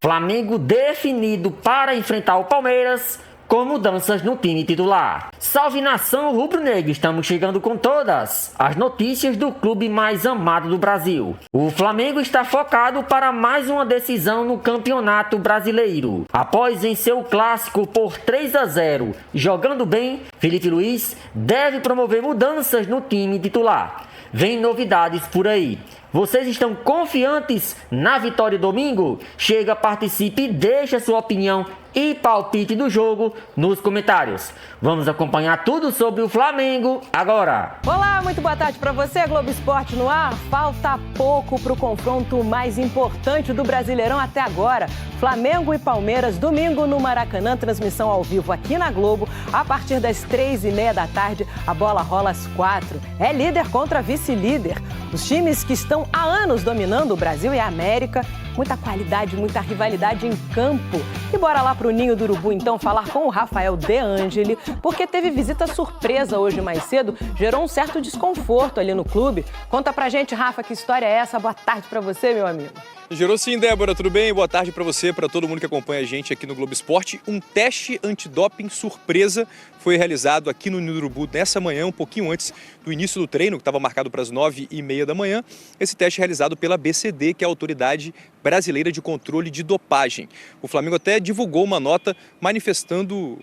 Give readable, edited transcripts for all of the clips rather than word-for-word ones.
Flamengo definido para enfrentar o Palmeiras com mudanças no time titular. Salve nação rubro-negra, estamos chegando com todas as notícias do clube mais amado do Brasil. O Flamengo está focado para mais uma decisão no Campeonato Brasileiro. Após vencer o clássico por 3-0, jogando bem, Felipe Luiz deve promover mudanças no time titular. Vem novidades por aí. Vocês estão confiantes na vitória domingo? Chega, participe e deixe sua opinião e palpite do jogo nos comentários. Vamos acompanhar tudo sobre o Flamengo agora. Olá, muito boa tarde para você, Globo Esporte no ar. Falta pouco para o confronto mais importante do Brasileirão até agora. Flamengo e Palmeiras, domingo no Maracanã, transmissão ao vivo aqui na Globo. A partir das 3h30 da tarde, a bola rola às 4. É líder contra vice-líder. Os times que estão há anos dominando o Brasil e a América. Muita qualidade, muita rivalidade em campo. E bora lá pro Ninho do Urubu, então, falar com o Rafael De Angeli, porque teve visita surpresa hoje mais cedo, gerou um certo desconforto ali no clube. Conta pra gente, Rafa, que história é essa? Boa tarde pra você, meu amigo. Gerou sim, Débora, tudo bem? Boa tarde para você, para todo mundo que acompanha a gente aqui no Globo Esporte. Um teste antidoping surpresa foi realizado aqui no Ninho do Urubu nessa manhã, um pouquinho antes do início do treino, que estava marcado para as 9h30 da manhã. Esse teste é realizado pela BCD, que é a Autoridade Brasileira de Controle de Dopagem. O Flamengo até divulgou uma nota manifestando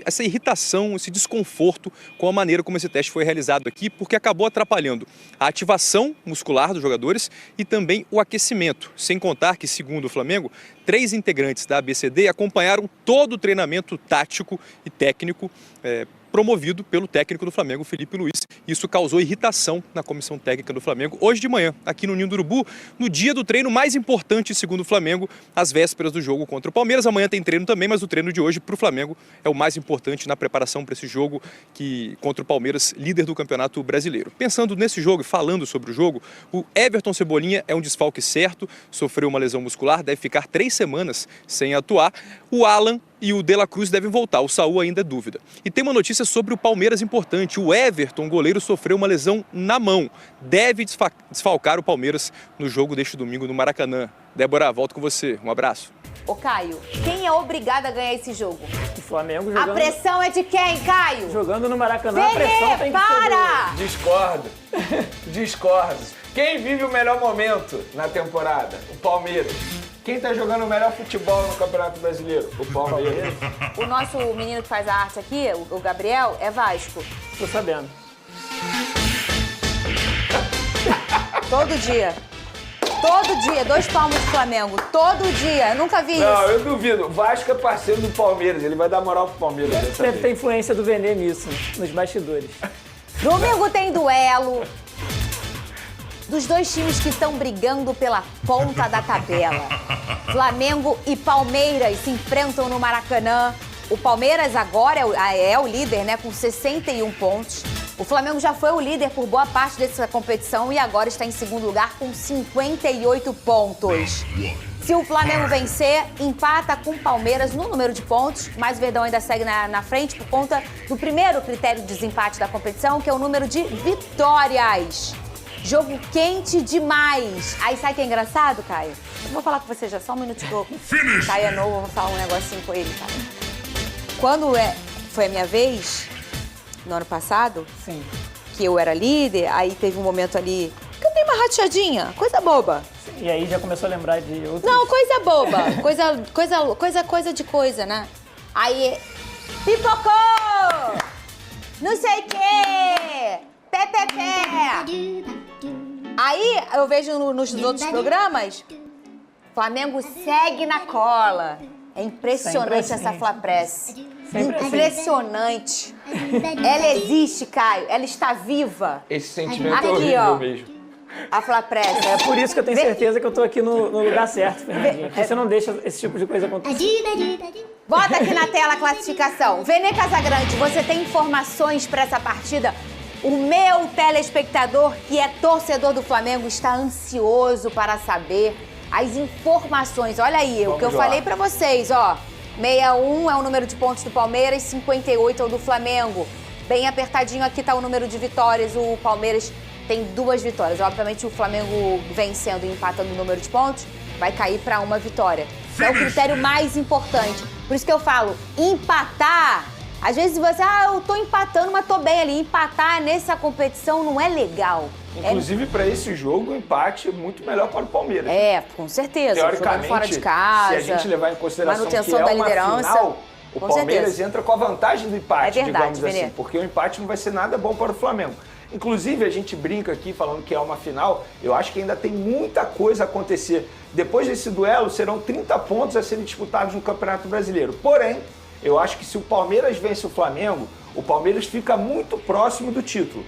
essa irritação, esse desconforto com a maneira como esse teste foi realizado aqui, porque acabou atrapalhando a ativação muscular dos jogadores e também o aquecimento. Sem contar que, segundo o Flamengo, 3 integrantes da ABCD acompanharam todo o treinamento tático e técnico promovido pelo técnico do Flamengo, Felipe Luiz. Isso causou irritação na comissão técnica do Flamengo hoje de manhã, aqui no Ninho do Urubu, no dia do treino mais importante, segundo o Flamengo, às vésperas do jogo contra o Palmeiras. Amanhã tem treino também, mas o treino de hoje para o Flamengo é o mais importante na preparação para esse jogo contra o Palmeiras, líder do Campeonato Brasileiro. Pensando nesse jogo e falando sobre o jogo, o Everton Cebolinha é um desfalque certo, sofreu uma lesão muscular, deve ficar 3 semanas sem atuar. O Alan e o De La Cruz devem voltar, o Saúl ainda é dúvida. E tem uma notícia sobre o Palmeiras importante. O Everton, goleiro, sofreu uma lesão na mão. Deve desfalcar o Palmeiras no jogo deste domingo no Maracanã. Débora, volto com você. Um abraço. Ô, Caio, quem é obrigado a ganhar esse jogo? O Flamengo jogando... A pressão é de quem, Caio? Jogando no Maracanã, a pressão tem que para! Discordo. Discordo. Quem vive o melhor momento na temporada? O Palmeiras. Quem tá jogando o melhor futebol no Campeonato Brasileiro? O Palmeiras. O nosso menino que faz a arte aqui, o Gabriel, é Vasco. Tô sabendo. Todo dia. Todo dia, 2 palmos do Flamengo. Todo dia. Eu nunca vi isso. Não, eu duvido. O Vasco é parceiro do Palmeiras. Ele vai dar moral pro Palmeiras. Deve ter influência do Vene nisso, nos bastidores. Domingo tem duelo dos 2 times que estão brigando pela ponta da tabela. Flamengo e Palmeiras se enfrentam no Maracanã. O Palmeiras agora é o líder, né, com 61 pontos. O Flamengo já foi o líder por boa parte dessa competição e agora está em segundo lugar com 58 pontos. Se o Flamengo vencer, empata com o Palmeiras no número de pontos, mas o Verdão ainda segue na frente por conta do primeiro critério de desempate da competição, que é o número de vitórias. Jogo quente demais. Aí sabe o que é engraçado, Caio? Eu vou falar com você já, só um minutinho. Caio é novo, eu vou falar um negocinho com ele, Caio. Quando foi a minha vez, no ano passado, sim, que eu era líder, aí teve um momento ali que eu dei uma rachadinha, coisa boba. E aí já começou a lembrar de outros... Não, coisa boba. coisa de coisa, né? Aí, pipocou! Não sei o quê! Pé. Aí, eu vejo nos outros programas, Flamengo segue na cola. É impressionante essa Flapress. Impressionante. Ela existe, Caio. Ela está viva. Esse sentimento aqui, é horrível ó, mesmo. A Flapress. É por isso que eu tenho certeza que eu tô aqui no lugar certo, Fernandinho. Porque você não deixa esse tipo de coisa acontecer. Bota aqui na tela a classificação. Vene Casagrande, você tem informações para essa partida? O meu telespectador, que é torcedor do Flamengo, está ansioso para saber as informações. Olha aí, o que eu falei para vocês, ó. 61 é o número de pontos do Palmeiras, 58 é o do Flamengo. Bem apertadinho aqui tá o número de vitórias. O Palmeiras tem 2 vitórias. Obviamente o Flamengo vencendo e empatando o número de pontos. vai cair para uma vitória. É o critério mais importante. Por isso que eu falo, empatar. Às vezes você, eu tô empatando, mas tô bem ali. Empatar nessa competição não é legal. Inclusive, para esse jogo, o empate é muito melhor para o Palmeiras. Com certeza. Teoricamente, fora de casa, se a gente levar em consideração manutenção que é da uma liderança, final, o Palmeiras certeza. entra com a vantagem do empate, É verdade, digamos assim. Porque o empate não vai ser nada bom para o Flamengo. Inclusive, a gente brinca aqui falando que é uma final, eu acho que ainda tem muita coisa a acontecer. Depois desse duelo, serão 30 pontos a serem disputados no Campeonato Brasileiro. Porém, eu acho que se o Palmeiras vence o Flamengo, o Palmeiras fica muito próximo do título.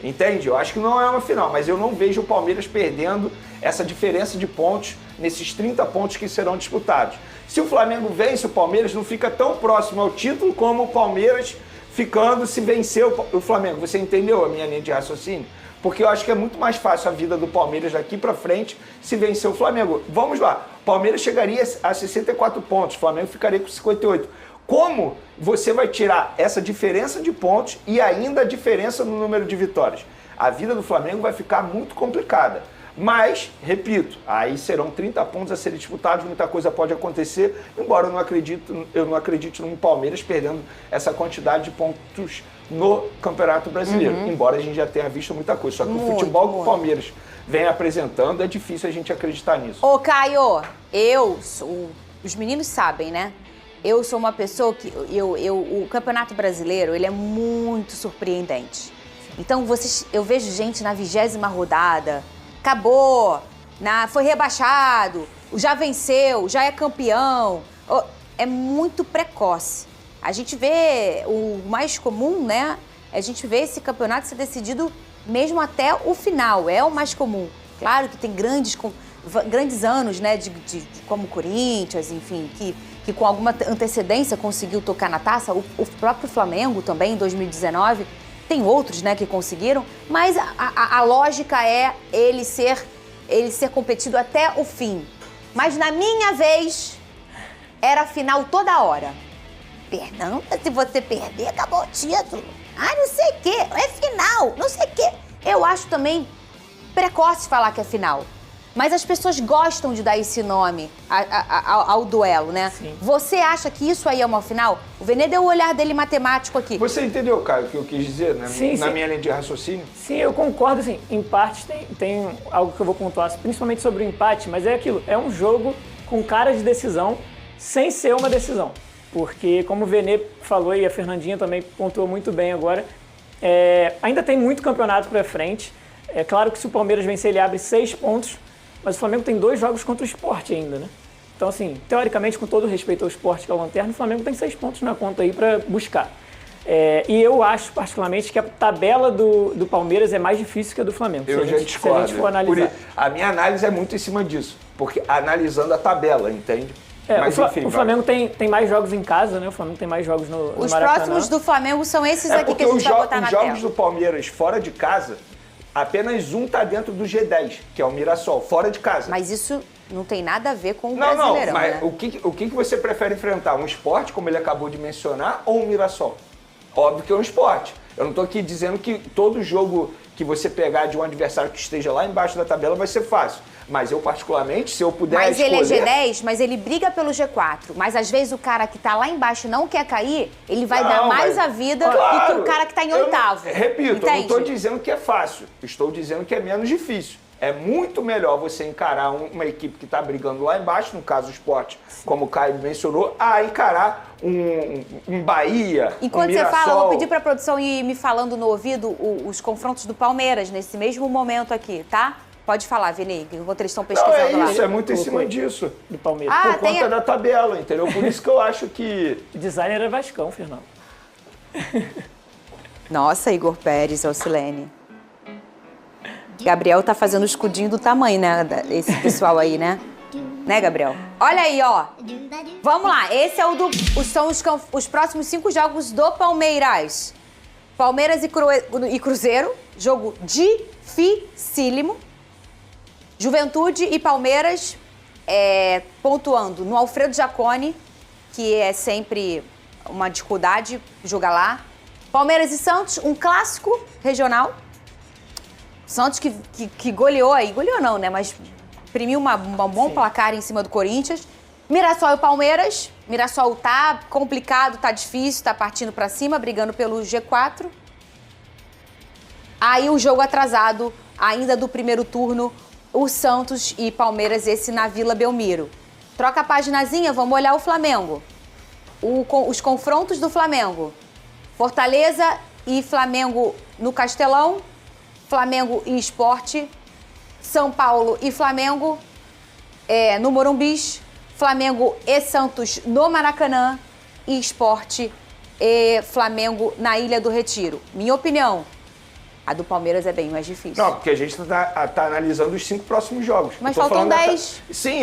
Entende? Eu acho que não é uma final, mas eu não vejo o Palmeiras perdendo essa diferença de pontos nesses 30 pontos que serão disputados. Se o Flamengo vence o Palmeiras, não fica tão próximo ao título como o Palmeiras ficando se vencer o Flamengo. Você entendeu a minha linha de raciocínio? Porque eu acho que é muito mais fácil a vida do Palmeiras daqui pra frente se vencer o Flamengo. Vamos lá, o Palmeiras chegaria a 64 pontos, o Flamengo ficaria com 58. Como você vai tirar essa diferença de pontos e ainda a diferença no número de vitórias? A vida do Flamengo vai ficar muito complicada. Mas, repito, aí serão 30 pontos a serem disputados, muita coisa pode acontecer, embora eu não acredite no Palmeiras perdendo essa quantidade de pontos no Campeonato Brasileiro. Embora a gente já tenha visto muita coisa. Só que o futebol que o Palmeiras vem apresentando, é difícil a gente acreditar nisso. Ô, Caio, os meninos sabem, né? Eu sou uma pessoa que... o Campeonato Brasileiro, ele é muito surpreendente. Então, eu vejo gente na 20ª rodada, acabou, foi rebaixado, já venceu, já é campeão. É muito precoce. A gente vê, o mais comum, né? A gente vê esse campeonato ser decidido mesmo até o final, é o mais comum. Claro que tem grandes anos, né? Como o Corinthians, enfim, que com alguma antecedência conseguiu tocar na taça. O próprio Flamengo também, em 2019, tem outros, né, que conseguiram. Mas a lógica é ele ser competido até o fim. Mas na minha vez, era final toda hora. Fernanda, se você perder, acabou o título. Não sei o quê, é final, não sei o quê. Eu acho também precoce falar que é final. Mas as pessoas gostam de dar esse nome ao duelo, né? Sim. Você acha que isso aí é uma final? O Vene deu o olhar dele matemático aqui. Você entendeu, Caio, o que eu quis dizer, né? Sim, na sim. minha linha de raciocínio? Sim, eu concordo, assim, empates tem algo que eu vou pontuar, principalmente sobre o empate, mas é aquilo, é um jogo com cara de decisão, sem ser uma decisão. Porque, como o Vene falou e a Fernandinha também pontuou muito bem agora, ainda tem muito campeonato pra frente. É claro que se o Palmeiras vencer, ele abre 6 pontos, mas o Flamengo tem 2 jogos contra o Sport ainda, né? Então, assim, teoricamente, com todo respeito ao Sport, que é o lanterna, o Flamengo tem 6 pontos na conta aí pra buscar. E eu acho, particularmente, que a tabela do Palmeiras é mais difícil que a do Flamengo. Eu já discordo. Se a gente for analisar. A minha análise é muito em cima disso, porque analisando a tabela, entende? Mas, enfim, o Flamengo tem mais jogos em casa, né? O Flamengo tem mais jogos no Os Maracanã. próximos do Flamengo são esses aqui que a gente vai botar na os tela. jogos do Palmeiras fora de casa, apenas um tá dentro do G10, que é o Mirassol, fora de casa. Mas isso não tem nada a ver com o Não, Brasileirão, mas né? o que você prefere enfrentar? Um Sport, como ele acabou de mencionar, ou um Mirassol? Óbvio que é um Sport. Eu não tô aqui dizendo que todo jogo que você pegar de um adversário que esteja lá embaixo da tabela vai ser fácil. Mas eu, particularmente, se eu puder Mas escolher... ele é G10, mas ele briga pelo G4. Mas às vezes o cara que tá lá embaixo e não quer cair, ele vai dar mais a vida do que o cara que tá em oitavo. Repito, eu não estou Entende? dizendo que é fácil. Estou dizendo que é menos difícil. É muito melhor você encarar uma equipe que está brigando lá embaixo, no caso o Sport, como o Caio mencionou, a encarar um Bahia, Enquanto um você Mirassol. fala, eu vou pedir pra produção ir me falando no ouvido os confrontos do Palmeiras nesse mesmo momento aqui, tá? Pode falar, Vini, enquanto eles estão Não, pesquisando é lá. isso, é muito em cima disso. Do Palmeiras. Ah, Por conta da tabela, entendeu? Por isso que eu acho que... O designer é Vascão, Fernando. Nossa, Igor Pérez, Alcilene. Gabriel tá fazendo o escudinho do tamanho, né? Esse pessoal aí, né? Né, Gabriel? Olha aí, ó. Vamos lá. Esse é são os próximos 5 jogos do Palmeiras. Palmeiras e Cruzeiro. Jogo dificílimo. Juventude e Palmeiras pontuando no Alfredo Jaconi, que é sempre uma dificuldade jogar lá. Palmeiras e Santos, um clássico regional. Santos que goleou aí. Goleou não, né? Mas imprimiu um bom placar em cima do Corinthians. Mirassol e Palmeiras. Mirassol tá complicado, tá difícil, tá partindo pra cima, brigando pelo G4. Aí o jogo atrasado, ainda do primeiro turno, o Santos e Palmeiras, esse na Vila Belmiro. Troca a paginazinha, vamos olhar o Flamengo. Os confrontos do Flamengo. Fortaleza e Flamengo no Castelão. Flamengo e Sport. São Paulo e Flamengo no Morumbis. Flamengo e Santos no Maracanã. E Sport e Flamengo na Ilha do Retiro. Minha opinião, a do Palmeiras é bem mais difícil. Não, porque a gente tá analisando os 5 próximos jogos. Mas faltam 10. Sim,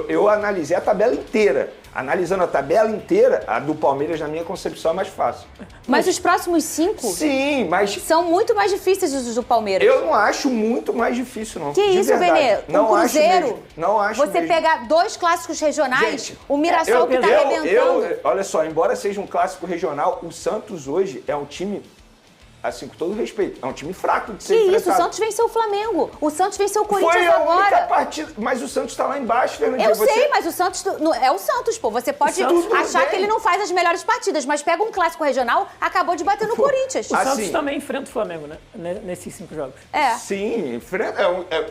eu analisei a tabela inteira. Analisando a tabela inteira, a do Palmeiras, na minha concepção, é mais fácil. Mas os próximos 5? Sim, mas... são muito mais difíceis os do Palmeiras. Eu não acho muito mais difícil, não. Que isso, Benê? Não o Cruzeiro, não acho você mesmo. pegar 2 clássicos regionais, Gente, o Mirassol que tá arrebentando. Olha só, embora seja um clássico regional, o Santos hoje é um time... assim, com todo respeito, é um time fraco de ser Que enfrentado. isso, o Santos venceu o Flamengo. O Santos venceu o Corinthians Foi a única agora. partida, mas o Santos tá lá embaixo, Fernandinho. Eu sei, mas o Santos é o Santos, pô. Você pode Tudo achar bem. que ele não faz as melhores partidas, mas pega um clássico regional, acabou de bater no Corinthians. O Santos Assim, também enfrenta o Flamengo, né? Nesses 5 jogos. Sim, enfrenta,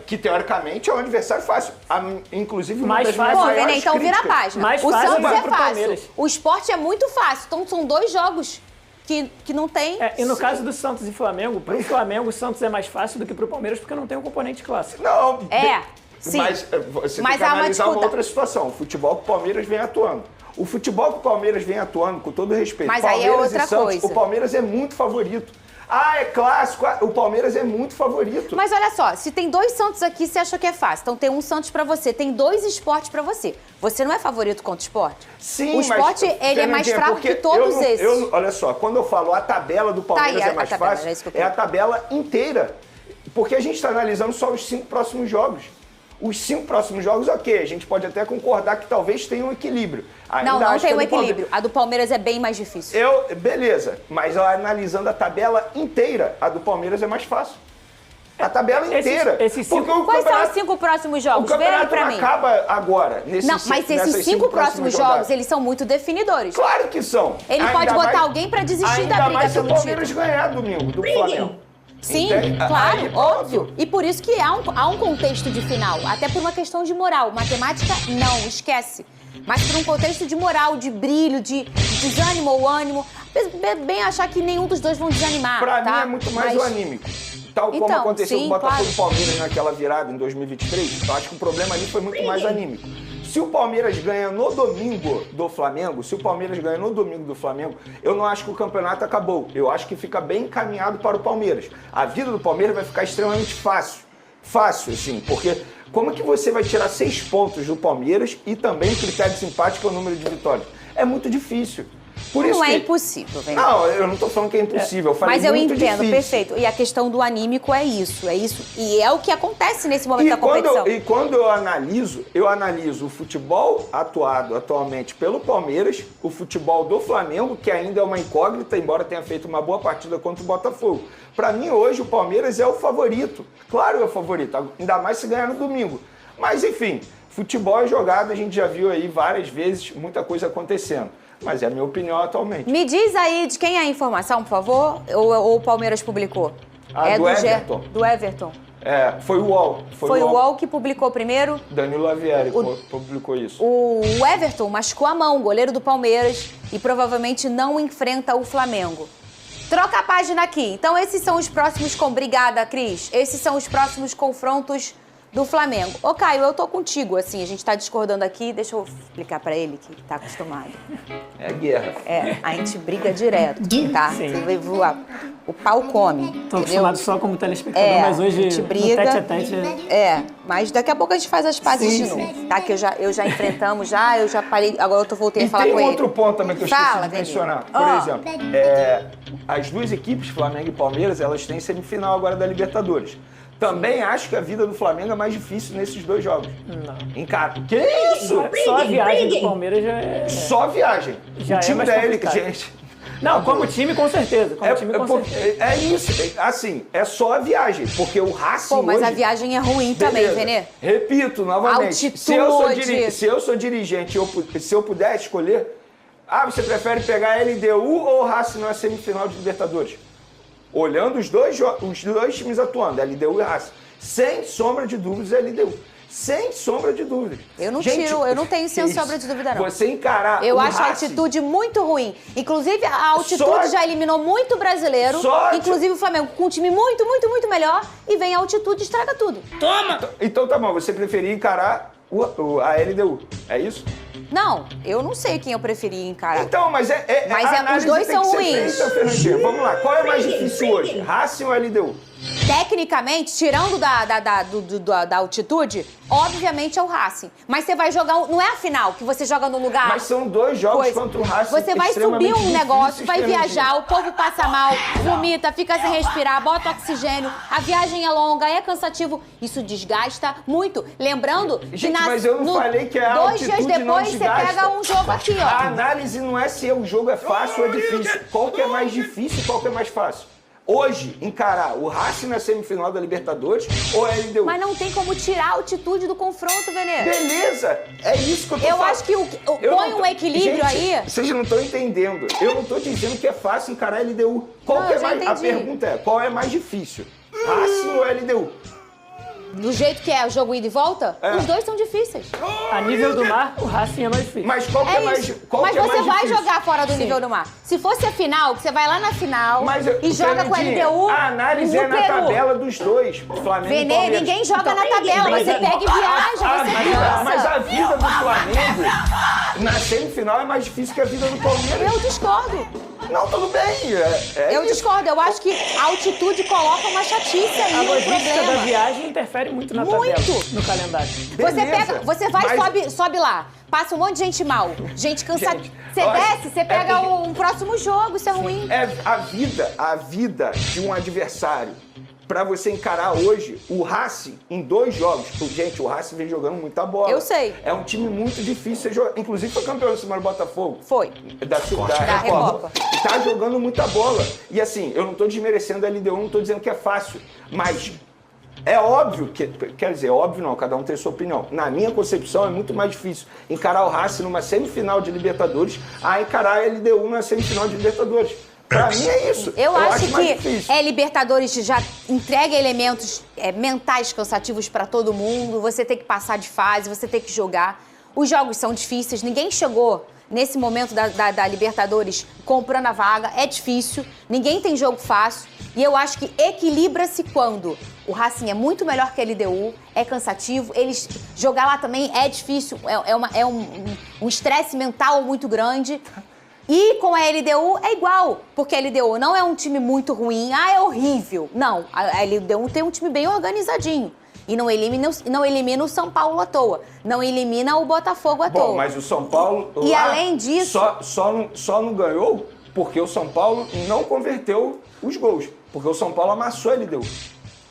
que teoricamente é um adversário fácil. Inclusive, uma Mais das fácil. minhas Pô, maiores Benê, então vira a críticas. página. Mais O fácil Santos é pro fácil. Palmeiras. O Sport é muito fácil. Então são 2 jogos que não tem. E no caso do Santos e Flamengo, pro Flamengo o Santos é mais fácil do que pro Palmeiras porque não tem um componente clássico. Não, Sim. Mas você Mas tem que há uma analisar uma disputa. outra situação. O futebol que o Palmeiras vem atuando. O futebol que o Palmeiras vem atuando, com todo respeito, Mas aí é Palmeiras outra e Santos, coisa. o Palmeiras é muito favorito. Ah, é clássico. O Palmeiras é muito favorito. Mas olha só, se tem 2 Santos aqui, você acha que é fácil. Então tem um Santos pra você, tem 2 Sport pra você. Você não é favorito contra o Sport? Sim, o Sport, ele é mais fraco porque que todos esses. Olha só, quando eu falo a tabela do Palmeiras aí, é mais a tabela, fácil, é isso que eu é a quero. tabela inteira. Porque a gente está analisando só os 5 próximos jogos. Os 5 próximos jogos, ok, a gente pode até concordar que talvez tenha um equilíbrio. Não acho tem que um a do equilíbrio. A do Palmeiras é bem mais difícil. Beleza, mas analisando a tabela inteira, a do Palmeiras é mais fácil. A tabela inteira. esses 5 Porque o Quais são os campeonato- 5 próximos O jogos? Vê aí campeonato pra não mim. acaba agora. Não, mas esses 5 próximos jogos, eles são muito definidores. Claro que são. Ele Ainda pode botar mais- alguém pra desistir da ainda briga mais se o pelo Palmeiras título. ganhar domingo do Flamengo. Sim, Entende? claro, Aí, óbvio. E por isso que há um contexto de final. Até por uma questão de moral. Matemática, não, esquece. Mas por um contexto de moral, de brilho, de desânimo ou ânimo. Bem achar que nenhum dos dois vão desanimar, Pra tá? mim é muito mais Mas- o anímico. Tal como Então, aconteceu sim, com o Botafogo claro. e Palmeiras naquela virada em 2023, eu acho que o problema ali foi muito mais anímico. Se o Palmeiras ganha no domingo do Flamengo, eu não acho que o campeonato acabou. Eu acho que fica bem encaminhado para o Palmeiras. A vida do Palmeiras vai ficar extremamente fácil. Fácil, assim, porque como que você vai tirar 6 pontos do Palmeiras e também o critério de desempate, que é o número de vitórias? É muito difícil. Por Não isso é que... impossível, velho. Não, eu não tô falando que é impossível. Eu falei Mas eu muito entendo, difícil. perfeito. E a questão do anímico é isso. E é o que acontece nesse momento da competição. Quando eu analiso o futebol atualmente pelo Palmeiras, o futebol do Flamengo, que ainda é uma incógnita, embora tenha feito uma boa partida contra o Botafogo. Pra mim, hoje, o Palmeiras é o favorito. Claro, é o favorito, ainda mais se ganhar no domingo. Mas, enfim, futebol é jogado, a gente já viu aí várias vezes, muita coisa acontecendo. Mas é a minha opinião atualmente. Me diz aí de quem é a informação, por favor? Ou o Palmeiras publicou? Do Everton. Do Everton. Foi o UOL. Foi o UOL que publicou primeiro. Danilo Avieri publicou isso. O Everton machucou a mão, goleiro do Palmeiras, e provavelmente não enfrenta o Flamengo. Troca a página aqui. Então esses são os próximos... Obrigada, Cris. Esses são os próximos confrontos do Flamengo. Ô, Caio, eu tô contigo, assim, a gente tá discordando aqui, deixa eu explicar pra ele que tá acostumado. É guerra. A gente briga direto, tá? Sim. Você vai voar. O pau come, Tô entendeu? acostumado só como telespectador, mas hoje a gente no briga. tete-a-tete... Mas daqui a pouco a gente faz as pazes Sim, de sim. novo, tá? Que eu já enfrentamos, eu já parei, agora eu voltei a falar tem com um ele. outro ponto também que eu Fala, esqueci de Danilo. mencionar. Por exemplo, as duas equipes, Flamengo e Palmeiras, elas têm semifinal agora da Libertadores. Também acho que a vida do Flamengo é mais difícil nesses 2 jogos. Não. Que isso? Só a viagem do Palmeiras já é... Só viagem. Já o time é mais da L, complicado. gente. Não, como time, com certeza. Como time, com certeza. É isso. Assim, é só a viagem. Porque o Racing Pô, mas hoje... a viagem é ruim também, Venê. Repito, novamente. Altitude. Se eu sou dirigente, se eu puder escolher... você prefere pegar a LDU ou o Racing na semifinal de Libertadores? Olhando os dois times atuando, LDU e Racing. Sem sombra de dúvidas, LDU. Sem sombra de dúvidas. Eu não tenho sem sombra de dúvida, não. Você encarar Eu o acho Racing, a altitude muito ruim. Inclusive, a altitude já eliminou muito brasileiro. Inclusive o Flamengo com um time muito, muito, muito melhor. E vem a altitude e estraga tudo. Toma! Então tá bom, você preferia encarar a LDU, é isso? Não, eu não sei quem eu preferia encarar. Então, mas os dois são ruins. Vamos lá, qual é mais difícil hoje? Racing ou LDU? Tecnicamente, tirando da altitude, obviamente é o Racing. Mas você vai jogar... Não é a final, que você joga no lugar... Mas são 2 jogos contra o Racing. Você vai subir um negócio, vai viajar, o povo passa mal, vomita, fica sem respirar, bota oxigênio, a viagem é longa, é cansativo. Isso desgasta muito. Lembrando que mas eu não falei que a 2 dias depois você pega um jogo aqui, ó. A análise não é se o jogo é fácil ou é difícil. Qual que é mais difícil e qual que é mais fácil? Hoje, encarar o Racing na semifinal da Libertadores ou a LDU? Mas não tem como tirar a altitude do confronto, Venê. Beleza, é isso que eu tô falando. Eu acho que põe um equilíbrio aí. Vocês não estão entendendo. Eu não tô dizendo que é fácil encarar a LDU. A pergunta é, qual é mais difícil? Racing ou LDU? Do jeito que é o jogo ida e volta, os dois são difíceis. A nível do mar, o Racing é mais difícil. Mas qual que é mais difícil? Mas você vai jogar fora do nível do mar. Se fosse a final, que você vai lá na final e joga com a LDU. A análise é na tabela dos dois, Flamengo e Palmeiras. Ninguém joga na tabela, você pega e viaja, você pensa. Mas a vida do Flamengo na semifinal é mais difícil que a vida do Palmeiras. Eu discordo. Não, tudo bem. Eu discordo. Eu acho que a altitude coloca uma chatice aí. A logística problema. da viagem interfere muito na tabela, no calendário. Você vai, sobe lá, passa um monte de gente mal, gente cansada. Você desce, você pega um próximo jogo, isso é ruim. É a vida de um adversário. Pra você encarar hoje o Racing em 2 jogos. Gente, o Racing vem jogando muita bola. Eu sei. É um time muito difícil de jogar. Inclusive foi campeão da semana do Botafogo. Foi. Da Recopa. Tá jogando muita bola. E assim, eu não tô desmerecendo a LDU, não tô dizendo que é fácil. Mas é óbvio que... Quer dizer, óbvio não, cada um tem sua opinião. Na minha concepção é muito mais difícil encarar o Racing numa semifinal de Libertadores a encarar a LDU numa semifinal de Libertadores. Pra mim é isso. Eu acho que Libertadores já entrega elementos mentais cansativos pra todo mundo. Você tem que passar de fase, você tem que jogar. Os jogos são difíceis. Ninguém chegou nesse momento da Libertadores comprando a vaga. É difícil. Ninguém tem jogo fácil. E eu acho que equilibra-se quando o Racing é muito melhor que a LDU, é cansativo. Jogar lá também é difícil. É um estresse mental muito grande. E com a LDU é igual, porque a LDU não é um time muito ruim, é horrível. Não, a LDU tem um time bem organizadinho. E não elimina o São Paulo à toa, não elimina o Botafogo à toa. Mas o São Paulo e além disso... Só não ganhou porque o São Paulo não converteu os gols, porque o São Paulo amassou a LDU.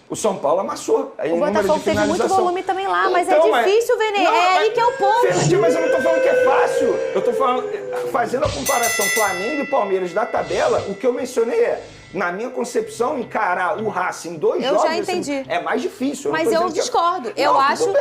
O São Paulo amassou. O Botafogo teve muito volume também lá, mas é difícil, Venê. É aí que é o ponto. Fernandinho, mas eu não tô falando que é fácil. Eu tô falando, fazendo a comparação Flamengo e Palmeiras da tabela, o que eu mencionei na minha concepção, encarar o Racing em 2 jogos... Eu já entendi. É mais difícil. Mas eu discordo. Eu acho...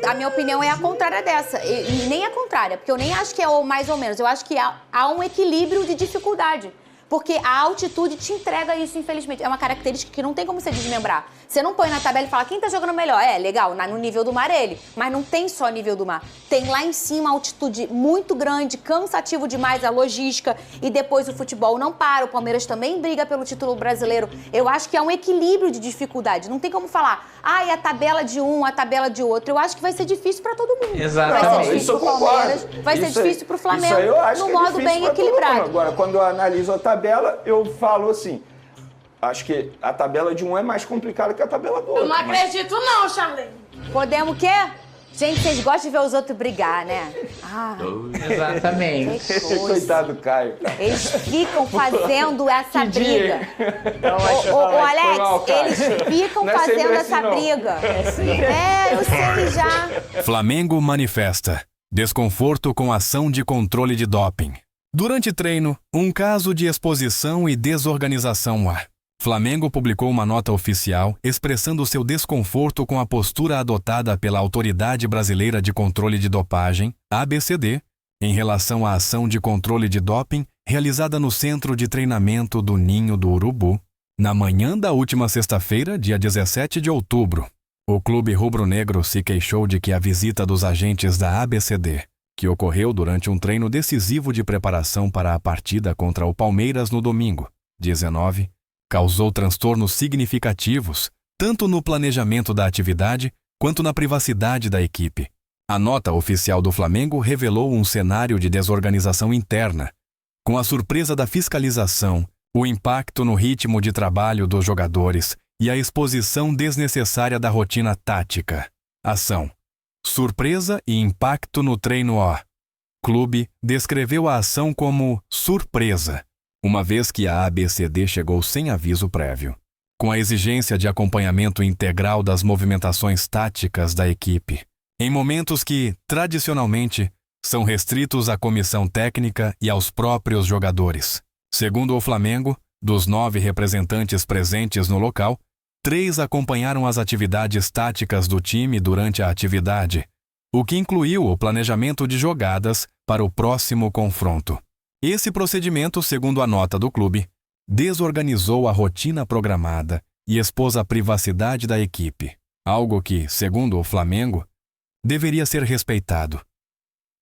A minha opinião é a contrária dessa. E nem a contrária, porque eu nem acho que é o mais ou menos. Eu acho que há um equilíbrio de dificuldade. Porque a altitude te entrega isso, infelizmente. É uma característica que não tem como você desmembrar. Você não põe na tabela e fala quem tá jogando melhor. É, legal, no nível do mar ele. Mas não tem só nível do mar. Tem lá em cima altitude muito grande, cansativo demais a logística. E depois o futebol não para. O Palmeiras também briga pelo título brasileiro. Eu acho que é um equilíbrio de dificuldade. Não tem como falar, e a tabela de um, a tabela de outro. Eu acho que vai ser difícil pra todo mundo. Exato. Vai ser difícil pro Palmeiras, vai ser difícil pro Flamengo. Num modo bem equilibrado. Agora, quando eu analiso a tabela, eu falo assim, acho que a tabela de um é mais complicada que a tabela do outro. Eu não acredito não, Charlene. Podemos o quê? Gente, vocês gostam de ver os outros brigar, né? Exatamente. Coitado do Caio. Eles ficam fazendo essa briga. Ô, Alex, eles ficam fazendo essa briga. Eu sei já. Flamengo manifesta desconforto com ação de controle de doping. Durante treino, um caso de exposição e desorganização há. Flamengo publicou uma nota oficial expressando seu desconforto com a postura adotada pela Autoridade Brasileira de Controle de Dopagem, ABCD, em relação à ação de controle de doping realizada no Centro de Treinamento do Ninho do Urubu, na manhã da última sexta-feira, dia 17 de outubro. O clube rubro-negro se queixou de que a visita dos agentes da ABCD, que ocorreu durante um treino decisivo de preparação para a partida contra o Palmeiras no domingo, 19, causou transtornos significativos, tanto no planejamento da atividade quanto na privacidade da equipe. A nota oficial do Flamengo revelou um cenário de desorganização interna, com a surpresa da fiscalização, o impacto no ritmo de trabalho dos jogadores e a exposição desnecessária da rotina tática. Ação. Surpresa e impacto no treino O. Clube descreveu a ação como surpresa, uma vez que a ABCD chegou sem aviso prévio, com a exigência de acompanhamento integral das movimentações táticas da equipe, em momentos que, tradicionalmente, são restritos à comissão técnica e aos próprios jogadores. Segundo o Flamengo, dos 9 representantes presentes no local, 3 acompanharam as atividades táticas do time durante a atividade, o que incluiu o planejamento de jogadas para o próximo confronto. Esse procedimento, segundo a nota do clube, desorganizou a rotina programada e expôs a privacidade da equipe, algo que, segundo o Flamengo, deveria ser respeitado.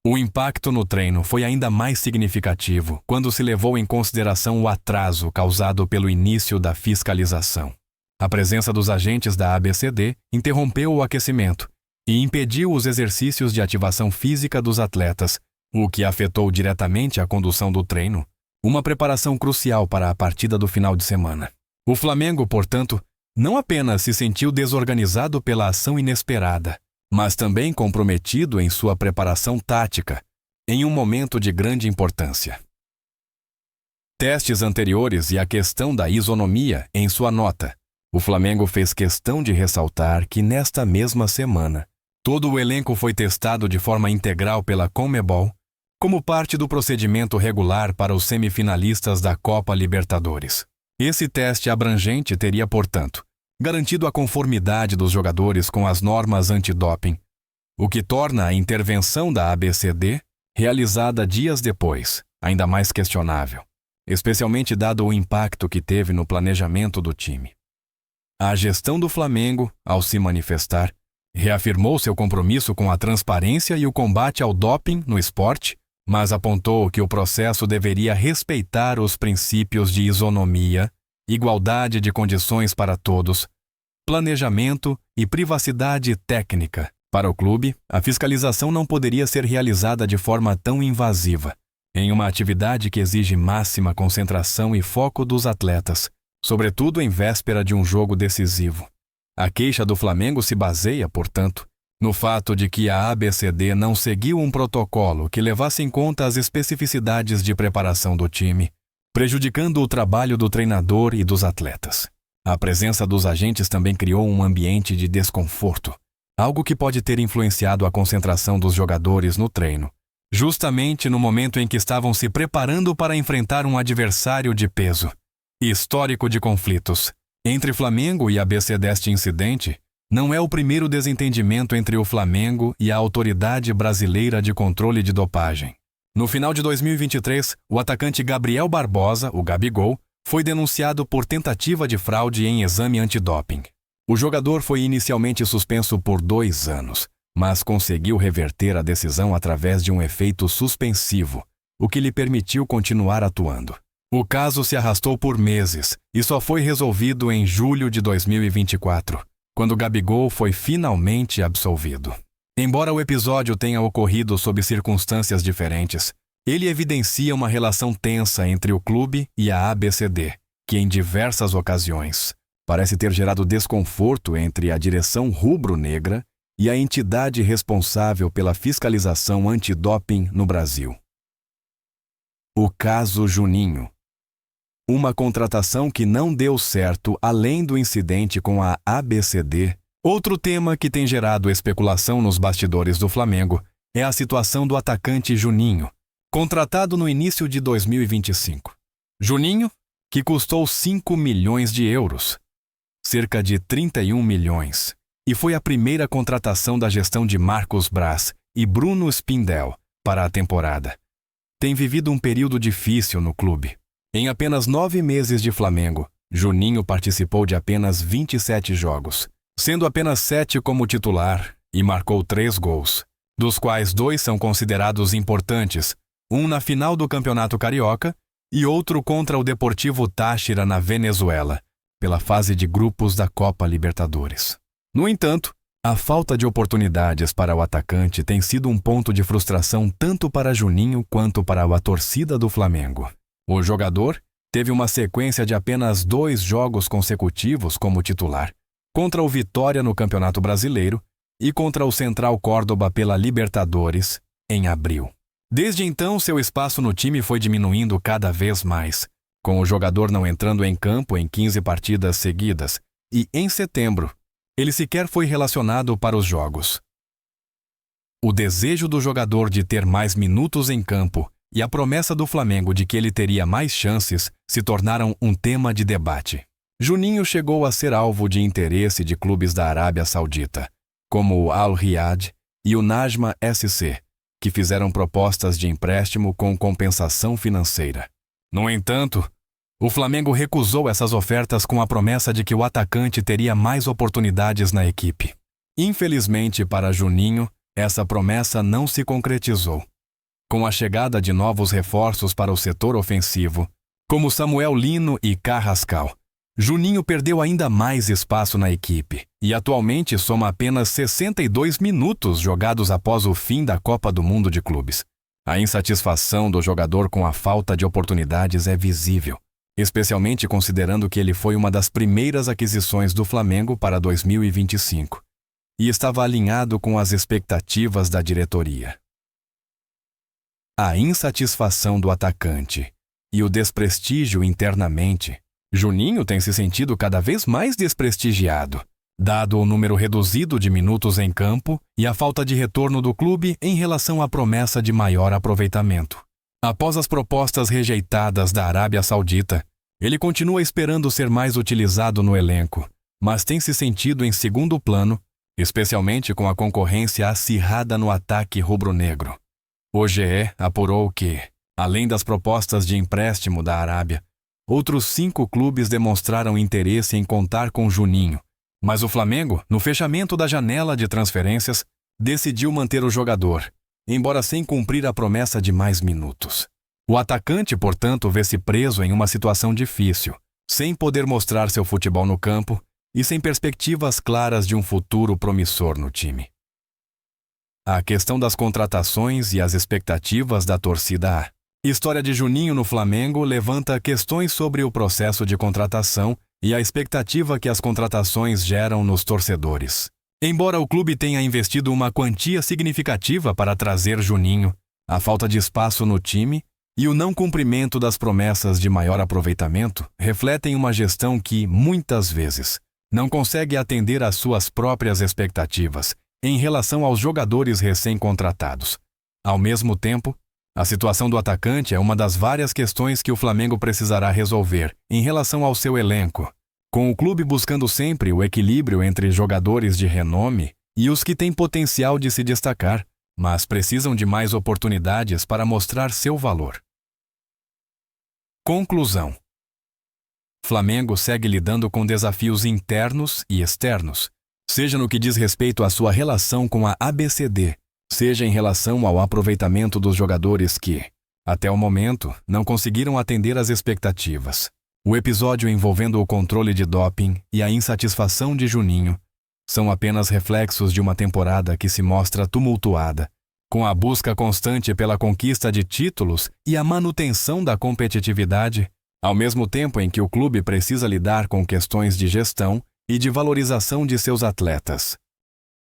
O impacto no treino foi ainda mais significativo quando se levou em consideração o atraso causado pelo início da fiscalização. A presença dos agentes da ABCD interrompeu o aquecimento e impediu os exercícios de ativação física dos atletas, o que afetou diretamente a condução do treino, uma preparação crucial para a partida do final de semana. O Flamengo, portanto, não apenas se sentiu desorganizado pela ação inesperada, mas também comprometido em sua preparação tática, em um momento de grande importância. Testes anteriores e a questão da isonomia em sua nota. O Flamengo fez questão de ressaltar que nesta mesma semana, todo o elenco foi testado de forma integral pela Conmebol, como parte do procedimento regular para os semifinalistas da Copa Libertadores. Esse teste abrangente teria, portanto, garantido a conformidade dos jogadores com as normas antidoping, o que torna a intervenção da ABCD, realizada dias depois, ainda mais questionável, especialmente dado o impacto que teve no planejamento do time. A gestão do Flamengo, ao se manifestar, reafirmou seu compromisso com a transparência e o combate ao doping no esporte, mas apontou que o processo deveria respeitar os princípios de isonomia, igualdade de condições para todos, planejamento e privacidade técnica. Para o clube, a fiscalização não poderia ser realizada de forma tão invasiva, em uma atividade que exige máxima concentração e foco dos atletas, sobretudo em véspera de um jogo decisivo. A queixa do Flamengo se baseia, portanto, no fato de que a ABCD não seguiu um protocolo que levasse em conta as especificidades de preparação do time, prejudicando o trabalho do treinador e dos atletas. A presença dos agentes também criou um ambiente de desconforto, algo que pode ter influenciado a concentração dos jogadores no treino, justamente no momento em que estavam se preparando para enfrentar um adversário de peso. Histórico de conflitos. Entre Flamengo e ABC deste incidente, não é o primeiro desentendimento entre o Flamengo e a Autoridade Brasileira de Controle de Dopagem. No final de 2023, o atacante Gabriel Barbosa, o Gabigol, foi denunciado por tentativa de fraude em exame antidoping. O jogador foi inicialmente suspenso por 2 anos, mas conseguiu reverter a decisão através de um efeito suspensivo, o que lhe permitiu continuar atuando. O caso se arrastou por meses e só foi resolvido em julho de 2024, quando Gabigol foi finalmente absolvido. Embora o episódio tenha ocorrido sob circunstâncias diferentes, ele evidencia uma relação tensa entre o clube e a ABCD, que em diversas ocasiões parece ter gerado desconforto entre a direção rubro-negra e a entidade responsável pela fiscalização antidoping no Brasil. O caso Juninho. Uma contratação que não deu certo além do incidente com a ABCD. Outro tema que tem gerado especulação nos bastidores do Flamengo é a situação do atacante Juninho, Contratado no início de 2025. Juninho, que custou 5 milhões de euros, cerca de 31 milhões, e foi a primeira contratação da gestão de Marcos Braz e Bruno Spindel para a temporada. Tem vivido um período difícil no clube. Em apenas 9 meses de Flamengo, Juninho participou de apenas 27 jogos, sendo apenas 7 como titular e marcou 3 gols, dos quais 2 são considerados importantes, um na final do Campeonato Carioca e outro contra o Deportivo Táchira na Venezuela, pela fase de grupos da Copa Libertadores. No entanto, a falta de oportunidades para o atacante tem sido um ponto de frustração tanto para Juninho quanto para a torcida do Flamengo. O jogador teve uma sequência de apenas 2 jogos consecutivos como titular, contra o Vitória no Campeonato Brasileiro e contra o Central Córdoba pela Libertadores, em abril. Desde então, seu espaço no time foi diminuindo cada vez mais, com o jogador não entrando em campo em 15 partidas seguidas, e em setembro, ele sequer foi relacionado para os jogos. O desejo do jogador de ter mais minutos em campo e a promessa do Flamengo de que ele teria mais chances se tornaram um tema de debate. Juninho chegou a ser alvo de interesse de clubes da Arábia Saudita, como o Al Riyadh e o Najma SC, que fizeram propostas de empréstimo com compensação financeira. No entanto, o Flamengo recusou essas ofertas com a promessa de que o atacante teria mais oportunidades na equipe. Infelizmente para Juninho, essa promessa não se concretizou. Com a chegada de novos reforços para o setor ofensivo, como Samuel Lino e Carrascal, Juninho perdeu ainda mais espaço na equipe e atualmente soma apenas 62 minutos jogados após o fim da Copa do Mundo de Clubes. A insatisfação do jogador com a falta de oportunidades é visível, especialmente considerando que ele foi uma das primeiras aquisições do Flamengo para 2025 e estava alinhado com as expectativas da diretoria. A insatisfação do atacante e o desprestígio internamente, Juninho tem se sentido cada vez mais desprestigiado, dado o número reduzido de minutos em campo e a falta de retorno do clube em relação à promessa de maior aproveitamento. Após as propostas rejeitadas da Arábia Saudita, ele continua esperando ser mais utilizado no elenco, mas tem se sentido em segundo plano, especialmente com a concorrência acirrada no ataque rubro-negro. O GE apurou que, além das propostas de empréstimo da Arábia, outros 5 clubes demonstraram interesse em contar com Juninho, mas o Flamengo, no fechamento da janela de transferências, decidiu manter o jogador, embora sem cumprir a promessa de mais minutos. O atacante, portanto, vê-se preso em uma situação difícil, sem poder mostrar seu futebol no campo e sem perspectivas claras de um futuro promissor no time. A questão das contratações e as expectativas da torcida A. História de Juninho no Flamengo levanta questões sobre o processo de contratação e a expectativa que as contratações geram nos torcedores. Embora o clube tenha investido uma quantia significativa para trazer Juninho, a falta de espaço no time e o não cumprimento das promessas de maior aproveitamento refletem uma gestão que, muitas vezes, não consegue atender às suas próprias expectativas em relação aos jogadores recém-contratados. Ao mesmo tempo, a situação do atacante é uma das várias questões que o Flamengo precisará resolver em relação ao seu elenco, com o clube buscando sempre o equilíbrio entre jogadores de renome e os que têm potencial de se destacar, mas precisam de mais oportunidades para mostrar seu valor. Conclusão. Flamengo segue lidando com desafios internos e externos, seja no que diz respeito à sua relação com a ABCD, seja em relação ao aproveitamento dos jogadores que, até o momento, não conseguiram atender às expectativas. O episódio envolvendo o controle de doping e a insatisfação de Juninho são apenas reflexos de uma temporada que se mostra tumultuada, com a busca constante pela conquista de títulos e a manutenção da competitividade, ao mesmo tempo em que o clube precisa lidar com questões de gestão e de valorização de seus atletas.